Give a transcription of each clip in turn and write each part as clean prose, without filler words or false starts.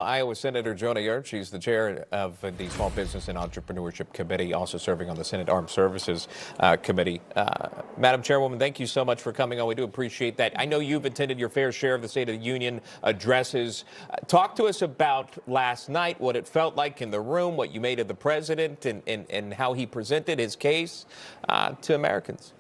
Iowa Senator Joni Ernst, she's the chair of the Small Business and Entrepreneurship Committee, also serving on the Senate Armed Services Committee. Madam Chairwoman, thank you so much for coming on. We do appreciate that. I know you've attended your fair share of the State of the Union addresses. Talk to us about last night, what it felt like in the room, what you made of the president, and how he presented his case to Americans.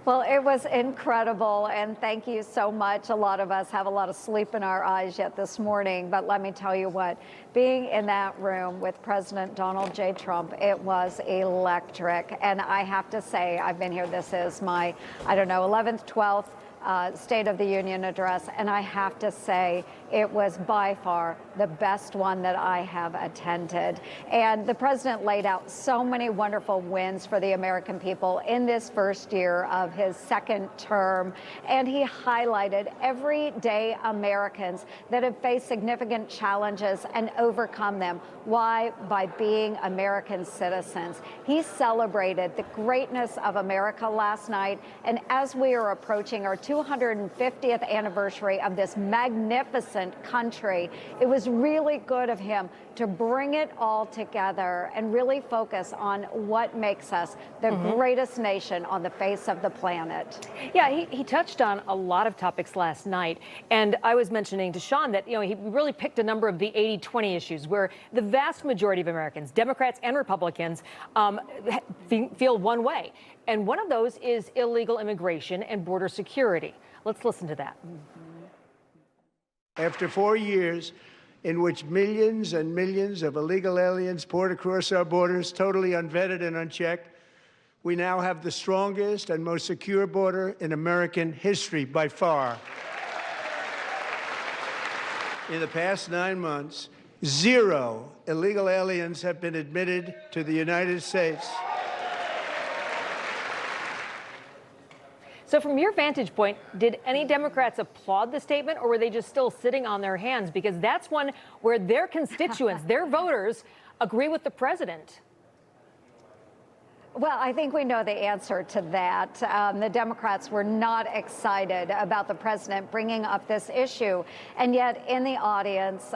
Well, it was incredible, and thank you so much. A lot of us have a lot of sleep in our eyes yet this morning, but let me tell you what, being in that room with President Donald J. Trump, it was electric. And I have to say, I've been here, this is my, 11th, 12th State of the Union address, and I have to say it was by far the best one that I have attended. And the president laid out so many wonderful wins for the American people in this first year of his second term, and he highlighted everyday Americans that have faced significant challenges and overcome them. Why? By being American citizens. He celebrated the greatness of America last night, and as we are approaching our 250th anniversary of this magnificent country, it was really good of him to bring it all together and really focus on what makes us the greatest nation on the face of the planet. Yeah, he touched on a lot of topics last night, and I was mentioning to Sean that he really picked a number of the 80-20 issues where the vast majority of Americans, Democrats and Republicans, feel one way. And one of those is illegal immigration and border security. Let's listen to that. After 4 years in which millions and millions of illegal aliens poured across our borders, totally unvetted and unchecked, we now have the strongest and most secure border in American history by far. In the past 9 months, 0 illegal aliens have been admitted to the United States. So from your vantage point, did any Democrats applaud the statement, or were they just still sitting on their hands? Because that's one where their constituents, their voters, agree with the president. Well, I think we know the answer to that. The Democrats were not excited about the president bringing up this issue. And yet in the audience, 2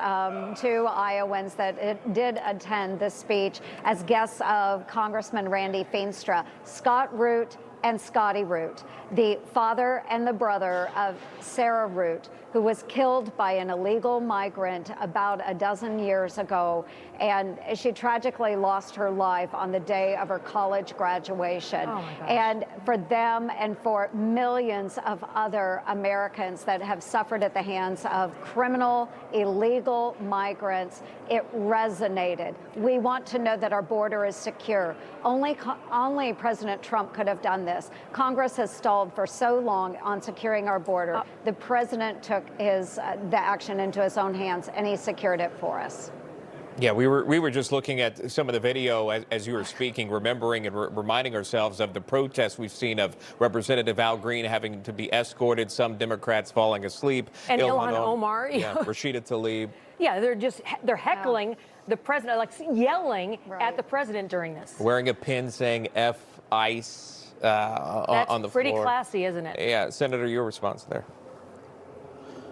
Iowans that did attend the speech as guests of Congressman Randy Feenstra, Scott Root and Scotty Root, the father and the brother of Sarah Root, who was killed by an illegal migrant about a dozen years ago. And she tragically lost her life on the day of her college graduation. Oh my gosh. And for them and for millions of other Americans that have suffered at the hands of criminal, illegal migrants, it resonated. We want to know that our border is secure. Only President Trump could have done this. Congress has stalled for so long on securing our border. The president took the action into his own hands, and he secured it for us. Yeah, we were just looking at some of the video as you were speaking, remembering and reminding ourselves of the protests we've seen of Representative Al Green having to be escorted, some Democrats falling asleep. And Ilhan Omar. Yeah, Rashida Tlaib. Yeah, they're heckling the president, like yelling at the president during this. Wearing a pin saying F ICE on the floor. That's pretty classy, isn't it? Yeah, Senator, your response there.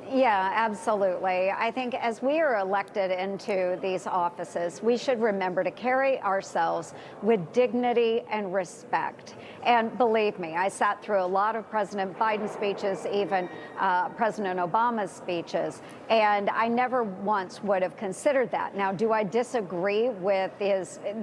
Yeah, absolutely. I think as we are elected into these offices, we should remember to carry ourselves with dignity and respect. And believe me, I sat through a lot of President Biden's speeches, even President Obama's speeches, and I never once would have considered that. Now, do I disagree with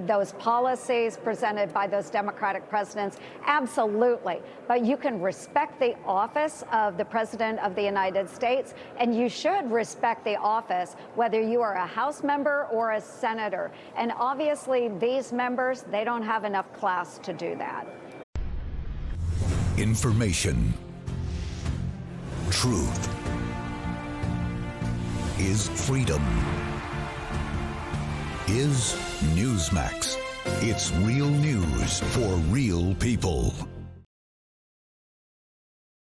those policies presented by those Democratic presidents? Absolutely. But you can respect the office of the President of the United States, and you should respect the office whether you are a House member or a senator. And obviously, these members, they don't have enough class to do that. Information. Truth is freedom. Is Newsmax. It's real news for real people.